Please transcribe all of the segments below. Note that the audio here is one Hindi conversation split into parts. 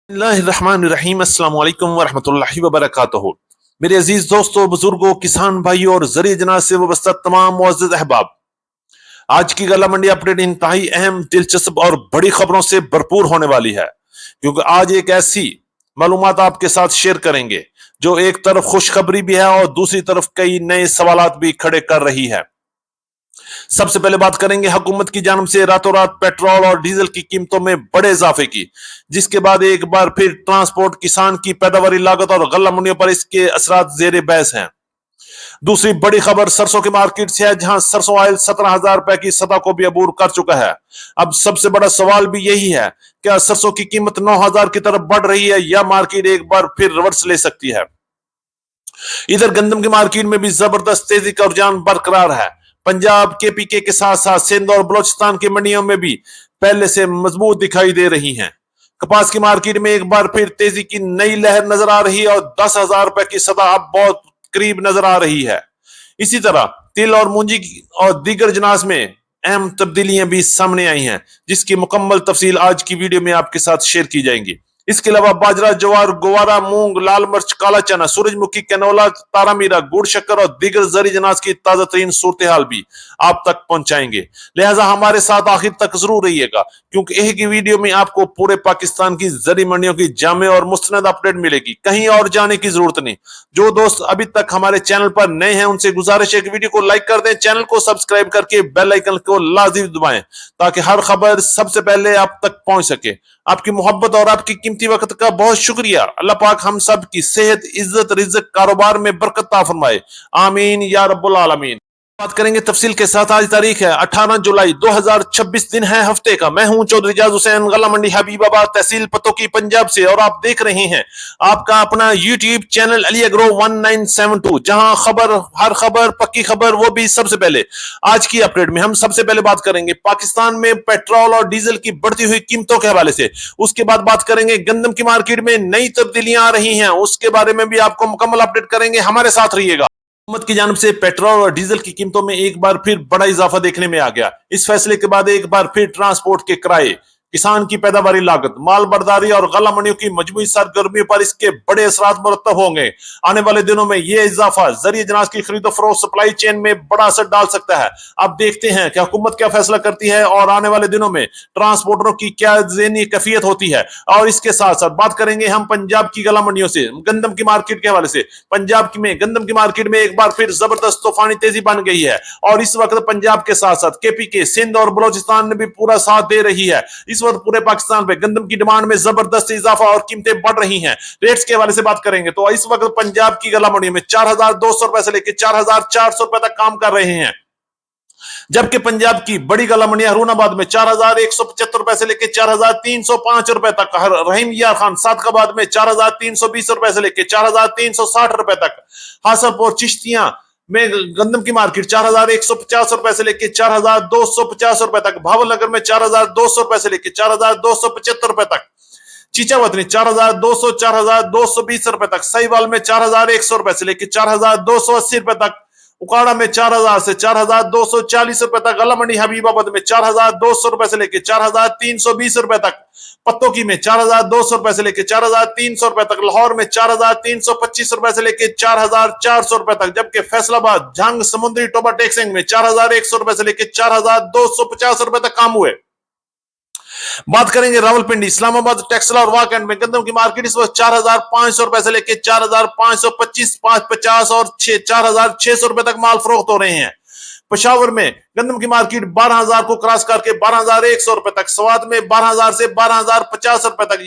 बिस्मिल्लाहिर्रहमानिर्रहीम, अस्सलाम वालेकुम वरहमतुल्लाहि वबरकातुहू। मेरे अजीज दोस्तों, बुजुर्गों, किसान भाइयों और जरिए जनाज से वाबस्ता तमाम मुअज़्ज़ज़ अहबाब, आज की गला मंडी अपडेट इंतहाई अहम, दिलचस्प और बड़ी खबरों से भरपूर होने वाली है। क्योंकि आज एक ऐसी मालूमात आपके साथ शेयर करेंगे जो एक तरफ खुशखबरी भी है और दूसरी तरफ कई नए सवालात भी खड़े कर रही है। सबसे पहले बात करेंगे हुकूमत की जानब से रातों रात पेट्रोल और डीजल की कीमतों में बड़े इजाफे की, जिसके बाद एक बार फिर ट्रांसपोर्ट, किसान की पैदावारी लागत और गल्ला मंडियों पर इसके असरात जेर बहस हैं। दूसरी बड़ी खबर सरसों की मार्केट से है, जहां सरसों ऑयल 17,000 रुपए की सतह को भी अबूर कर चुका है। अब सबसे बड़ा सवाल भी यही है, क्या सरसों की कीमत 9,000 की तरफ बढ़ रही है या मार्केट एक बार फिर रिवर्स ले सकती है। इधर गंदम की मार्केट में भी जबरदस्त तेजी का रुझान बरकरार है। पंजाब, केपीके के साथ साथ सिंध और बलोचिस्तान की मंडियों में भी पहले से मजबूत दिखाई दे रही हैं। कपास की मार्केट में एक बार फिर तेजी की नई लहर नजर आ रही है और 10,000 रुपए की सतह अब बहुत करीब नजर आ रही है। इसी तरह तिल और मूंजी और दीगर जनास में अहम तब्दीलियां भी सामने आई हैं, जिसकी मुकम्मल तफसील आज की वीडियो में आपके साथ शेयर की जाएंगी। इसके अलावा बाजरा, ज्वार, गुवारा, मूंग, लाल मिर्च, काला चना, सूरजमुखी, कैनोला, तारामीरा, गुड़ शक्कर और दीगर जरी जनाज की ताजा तरीन सूरत हाल भी आप तक पहुंचाएंगे। लिहाजा हमारे साथ आखिर तक जरूर रहिएगा, क्योंकि एक ही वीडियो में आपको पूरे पाकिस्तान की जरी मंडियों की जामे और मुस्तनद अपडेट मिलेगी। कहीं और जाने की जरूरत नहीं। जो दोस्त अभी तक हमारे चैनल पर नए हैं, उनसे गुजारिश है कि वीडियो को लाइक कर दें, चैनल को सब्सक्राइब करके बेल आइकन को लाजिम दबाएं, ताकि हर खबर सबसे पहले आप तक पहुंच सके। आपकी मोहब्बत और आपकी कीमती वक्त का बहुत शुक्रिया। अल्लाह पाक हम सब की सेहत, इज्जत, रिज़्क, कारोबार में बरकत अता फरमाए। आमीन या रब्बुल आलमीन। बात करेंगे तफसील के साथ। आज तारीख है 18 जुलाई 2026, दिन है हफ्ते का। मैं हूं चौधरी जाज हुसैन, गला मंडी हबीबाबाद, तहसील पतोकी, पंजाब से, और आप देख रहे हैं आपका अपना यूट्यूब चैनल अली एग्रो 1972, जहां खबर, हर खबर, पक्की खबर, वो भी सबसे पहले। आज की अपडेट में हम सबसे पहले बात करेंगे पाकिस्तान में पेट्रोल और डीजल की बढ़ती हुई कीमतों के हवाले से। उसके बाद बात करेंगे गंदम की मार्केट में नई तब्दीलियां आ रही हैं, उसके बारे में भी आपको मुकम्मल अपडेट करेंगे। हमारे साथ रहिएगा। हुकूमत की जानब से पेट्रोल और डीजल की कीमतों में एक बार फिर बड़ा इजाफा देखने में आ गया। इस फैसले के बाद एक बार फिर ट्रांसपोर्ट के किराए, किसान की पैदावारी लागत, माल बर्दारी और गला मंडियों की मजमूई सरगर्मियों पर इसके बड़े असरात मुरतब होंगे। आने वाले दिनों में यह इजाफा जरिए जनाज की खरीदो फरोख्त, सप्लाई चेन में बड़ा असर डाल सकता है। अब देखते हैं कि हुकूमत क्या फैसला करती है और आने वाले दिनों में ट्रांसपोर्टरों की क्या ज़हनी कैफियत होती है। और इसके साथ साथ बात करेंगे हम पंजाब की गला मंडियों से, गंदम की मार्केट के हवाले से। पंजाब में गंदम की मार्केट में एक बार फिर जबरदस्त तूफानी तेजी बन गई है और इस वक्त पंजाब के साथ साथ केपीके, सिंध और बलोचिस्तान ने भी पूरा साथ दे रही है। इस वक्त पूरे पाकिस्तान पे गंदम की डिमांड में जबरदस्त इजाफा और कीमतें बढ़ रही हैं। रेट्स के हवाले से बात करेंगे तो इस वक्त पंजाब की गला मंडी में 4,200 रुपए से लेकर 4,400 रुपए तक काम कर रहे हैं, जबकि पंजाब की बड़ी गला मंडी हरूनाबाद में 4,175 रुपए से लेकर 4,305 रुपए तक, रहीम यार खान सादकाबाद में 4,320 रुपए से लेकर 4,360 रुपए तक, हासनपुर, चिश्तियां में गंदम की मार्केट 4,150 रुपए से लेकर 4,250 रुपए तक, भावलनगर में 4,200 रुपए से लेकर 4,275 रुपए तक, चीचावत में 4,200, 4,220 रुपए तक, सहीवाल में 4,100 रुपए से लेकर 4,280 रुपए तक, उकाड़ा में 4,000 से 4,240 रुपए तक, गला मंडी हबीबाबाद में 4,200 रुपए से लेकर 4,320 रुपए तक, पत्तोकी में 4,200 रुपए से लेकर 4,300 रुपए तक, लाहौर में 4,325 रुपए से लेकर 4,400 रुपए तक, जबकि फैसलाबाद, झंग, समुद्री, टोबा टेक्सिंग में 4,100 रुपए से लेकर 4,250 रुपए तक काम हुए। बात करेंगे रावलपिंडी, इस्लामाबाद, टेक्सला और वाकंड में गंदम की मार्केट इस वक्त 4,500 रुपए से लेकर 4,525, 550 और 4,600 रुपए तक माल फरोख्त हो रहे हैं। पेशावर में गंदम की मार्केट 12,000 को क्रॉस करके 12,100 रुपए तक, स्वाद में 12,000 से 12,050 रुपए तक,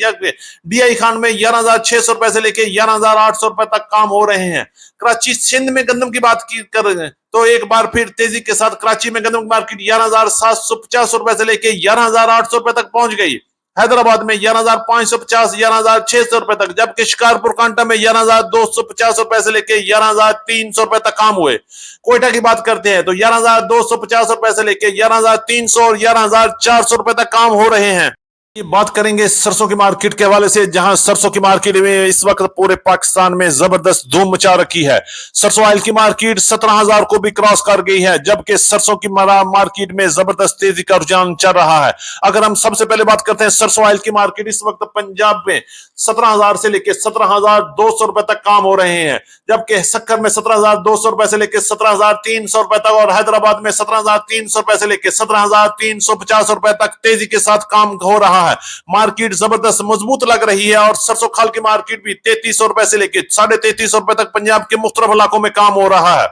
डीआई खान में 11,600 रुपए से लेकर 11,800 रुपए तक काम हो रहे हैं। कराची, सिंध में गंदम की बात कर रहे हैं तो एक बार फिर तेजी के साथ कराची में गंदम की मार्केट 11,750 रुपए से लेकर 11,800 रुपए तक पहुंच गई। हैदराबाद में 11,550, 11,600 रुपए तक, जबकि शिकारपुर कांटा में 11,250 रुपए से लेकर 11,300 रुपए तक काम हुए। कोयटा की बात करते हैं तो 11,250 रुपए से लेकर 11,300 और 11,400 रुपए तक काम हो रहे हैं। ये बात करेंगे सरसों की मार्केट के हवाले से, जहां सरसों की मार्केट में इस वक्त पूरे पाकिस्तान में जबरदस्त धूम मचा रखी है। सरसों ऑयल की मार्केट 17,000 को भी क्रॉस कर गई है, जबकि सरसों की मार्केट में जबरदस्त तेजी का रुझान चल रहा है। अगर हम सबसे पहले बात करते हैं सरसों ऑयल की मार्केट, इस वक्त पंजाब में 17,000 से लेकर 17,200 रुपए तक काम हो रहे हैं, जबकि सक्कर में 17,200 रुपए से लेकर 17,300 रुपए तक और हैदराबाद में 17,300 रुपए से लेकर 17,350 रुपए तक तेजी के साथ काम हो रहा है। मार्केट जबरदस्त मजबूत लग रही है और सरसों खाल की मार्केट भी 3300 रुपए से लेकर 3350 रुपए तक पंजाब के मुख्तलिफ इलाकों में काम हो रहा है।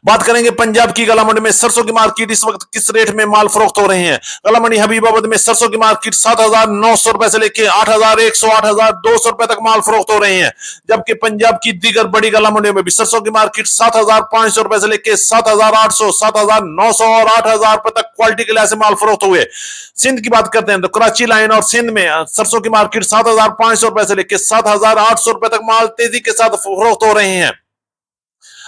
बात करेंगे पंजाब की गला मंडी में सरसों की मार्केट इस वक्त किस रेट में माल फरोख्त हो रहे हैं। गला मंडी हबीबाबाद में सरसों की मार्केट 7,900 रुपए से लेकर 8,100 8,200 रुपए तक माल फरोख्त हो रहे हैं, जबकि पंजाब की दीगर बड़ी गला मंडियों में भी सरसों की मार्केट 7,500 रुपए से लेकर 7,800 7,900 और 8,000 रुपए तक क्वालिटी के लिहाज से माल फरोख्त हुए। सिंध की बात करते हैं तो कराची लाइन और सिंध में सरसों की मार्केट 7,500 रुपए से लेकर 7,800 रुपए तक माल तेजी के साथ फरोख्त हो रहे हैं।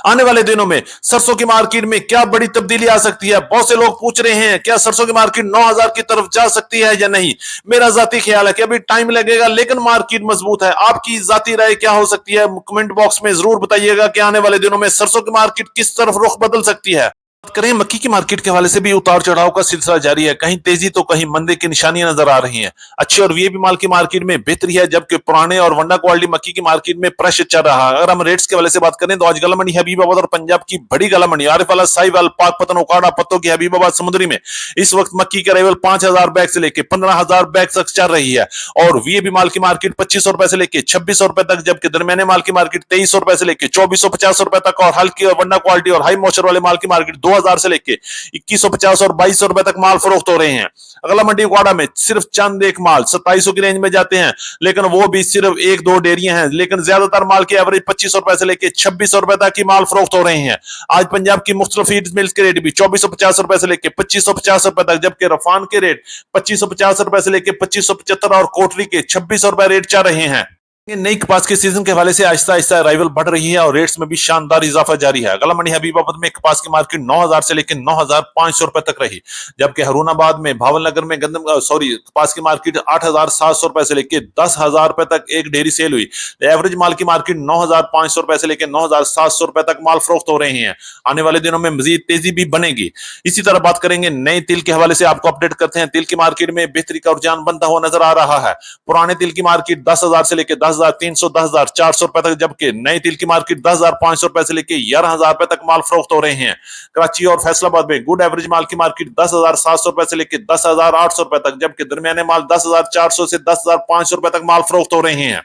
आने वाले दिनों में सरसों की मार्केट में क्या बड़ी तब्दीली आ सकती है। बहुत से लोग पूछ रहे हैं क्या सरसों की मार्केट 9,000 की तरफ जा सकती है या नहीं। मेरा जाती ख्याल है कि अभी टाइम लगेगा, लेकिन मार्केट मजबूत है। आपकी जाती राय क्या हो सकती है, कमेंट बॉक्स में जरूर बताइएगा कि आने वाले दिनों में सरसों की मार्केट किस तरफ रुख बदल सकती है। बात करें मक्की की मार्केट के हवाले से भी उतार चढ़ाव का सिलसिला जारी है, कहीं तेजी तो कहीं मंदे की निशानियां नजर आ रही हैं। अच्छी और वीआईपी माल की मार्केट में बेहतरी है, जबकि पुराने और वंडा क्वालिटी मक्की की मार्केट में प्रेशर चल रहा है। अगर हम रेट्स के हवाले से बात करें तो आज गला मंडी हबीबाबाद और पंजाब की बड़ी गला मंडी आरिफाला साहिवाल पाकपतन उकाड़ा पत्तों की हबीबाबाद समुद्री में इस वक्त मक्की के अराइवल 5,000 बैग से लेकर 15,000 बैग तक चल रही है और वीआईपी माल की मार्केट 2,500 रुपए से लेकर 2,600 रुपए तक, जबकि दरमियाने माल की मार्केट 2,300 रुपए से लेकर 2,450 रुपए तक और हल्की और वंडा क्वालिटी और हाई मॉइस्चर वाले माल की मार्केट 2,000 से लेकर 2,150 और 2,200 रुपए तक माल फरोख्त हो रहे हैं। अगला मंडी उकाड़ा में सिर्फ चंद एक माल 2,700 की रेंज में जाते हैं, लेकिन वो भी सिर्फ एक दो डेयरियां हैं, लेकिन ज्यादातर माल की एवरेज 2,500 रुपए से लेकर 2,600 रुपए तक की माल फरोख्त हो रहे हैं। आज पंजाब की मुख्तलिफ फीड मिल्स के रेट भी 2,450 रुपए से लेकर 2,550 रुपए तक, जबकि रफान के रेट 2,550 रुपए से लेकर 2,575 और कोटरी के 2,600 रुपए रेट चल रहे हैं। नई कपास के सीजन के हवाले से आहिस्ता आहिस्ता अराइवल बढ़ रही है और रेट्स में भी शानदार इजाफा जारी है। गला मंडी हबीबाबाद में कपास की मार्केट 9,000 से लेकर 9,500 रुपए तक रही, जबकि हरुणाबाद में भावलनगर में कपास की मार्केट 8,700 रुपए से लेकर 10,000 रुपए तक एक ढेरी सेल हुई। एवरेज माल की मार्केट 9,500 रुपए से लेकर 9,700 रुपए तक माल फरोख्त हो रहे हैं। आने वाले दिनों में मजीद तेजी भी बनेगी। इसी तरह बात करेंगे नए तिल के हवाले से, आपको अपडेट करते हैं। तिल की मार्केट में बेहतरी का रुझान बनता हुआ नजर आ रहा है। पुराने तिल की मार्केट 10,000 से लेकर 10,300 10,400 रुपए तक, जबकि नई तिल की मार्केट 10,500 रुपए से लेकर 11,000 रुपए तक माल फरोख्त हो रहे हैं। कराची और फैसलाबाद में गुड एवरेज माल की मार्केट 10,700 रुपए से लेकर 10,800 रुपए तक, जबकि दरमियाने माल 10,400 से 10,500 रुपए तक माल फरोख्त हो रहे हैं।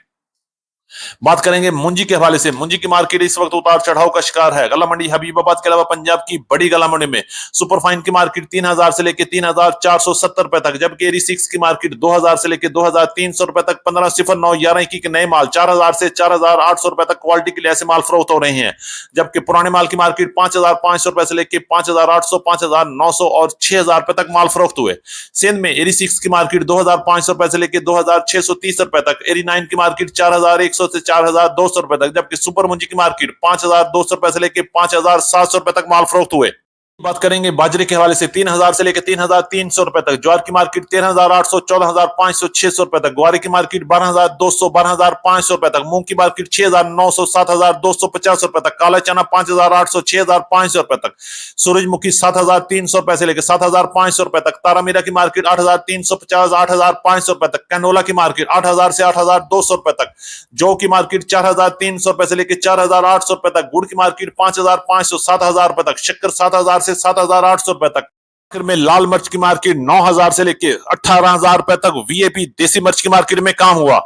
बात करेंगे मुंजी के हवाले से। मुंजी की मार्केट इस वक्त उतार चढ़ाव का शिकार है। गला मंडी हबीबाबाद के अलावा पंजाब की बड़ी गला मंडी में सुपर फाइन की मार्केट 3,000 से लेकर 3,470 रुपए तक, जबकि एरी 6 की मार्केट 2,000 से लेकर 2,300 रुपए तक, 1509 के नए माल 4,000 से 4,800 रुपए तक क्वालिटी के लिहाज से माल फरोख्त हो रहे हैं, जबकि पुराने माल की मार्केट 5,500 रुपए से लेकर 5,800 5,900 और 6,000 रुपए तक माल फरोख्त हुए। सिंध में एरी 6 की मार्केट 2,500 रुपए से लेकर 2,630 रुपए तक, एरी 9 की मार्केट 4,100 से 4,200 रुपए तक, जबकि सुपर मुंजी की मार्केट 5,200 रुपए से लेकर 5,700 रुपए तक माल फरोख्त हुए। बात करेंगे बाजरे के हवाले से 3,000 से लेकर 3,300 रुपए तक, ज्वार की मार्केट 13,800 14,500 600 रुपए तक, ग्वारे की मार्केट 12,200 12,500 रुपए तक, मूंग की मार्केट 6,900 7,250 रुपए तक, काला चना 5,800 6,500 रुपए तक, सूरजमुखी 7,300 रुपए से लेकर 7,500 रुपए तक, तारा मीरा की मार्केट 8,350 8,500 रुपए तक, कैनोला की मार्केट 8,000 से 8,200 रुपए तक, जौ की मार्केट 4,300 रुपए से लेकर 4,800 रुपए तक, गुड़ की मार्केट 5,500 7,000 रुपए तक, शक्कर 7,000 से 7,800 रुपए तक, आखिर में लाल मिर्च की मार्केट 9,000 से लेकर 18,000 रुपए तक वीआईपी देसी मिर्च की मार्केट में काम हुआ।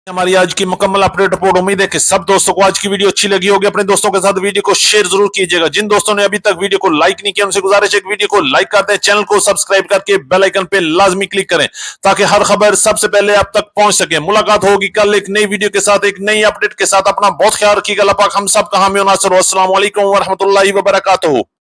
हमारी आज की मुकम्मल अपडेट रिपोर्ट। उम्मीद है कि सब दोस्तों को आज की वीडियो अच्छी लगी होगी। अपने दोस्तों के साथ वीडियो को शेयर जरूर कीजिएगा। जिन दोस्तों ने अभी तक वीडियो को लाइक नहीं किया उनसे गुजारिश है कि वीडियो को लाइक कर दें, चैनल को सब्सक्राइब करके बेल आइकन पे लाजमी क्लिक करें ताकि हर खबर सबसे पहले आप तक पहुंच सके। मुलाकात होगी कल एक नई वीडियो के साथ, एक नई अपडेट के साथ। अपना बहुत ख्याल रखिएगा। अल्लाह पाक हम सब का हामी और नासिर। अस्सलाम वालेकुम व रहमतुल्लाहि व बरकातहू।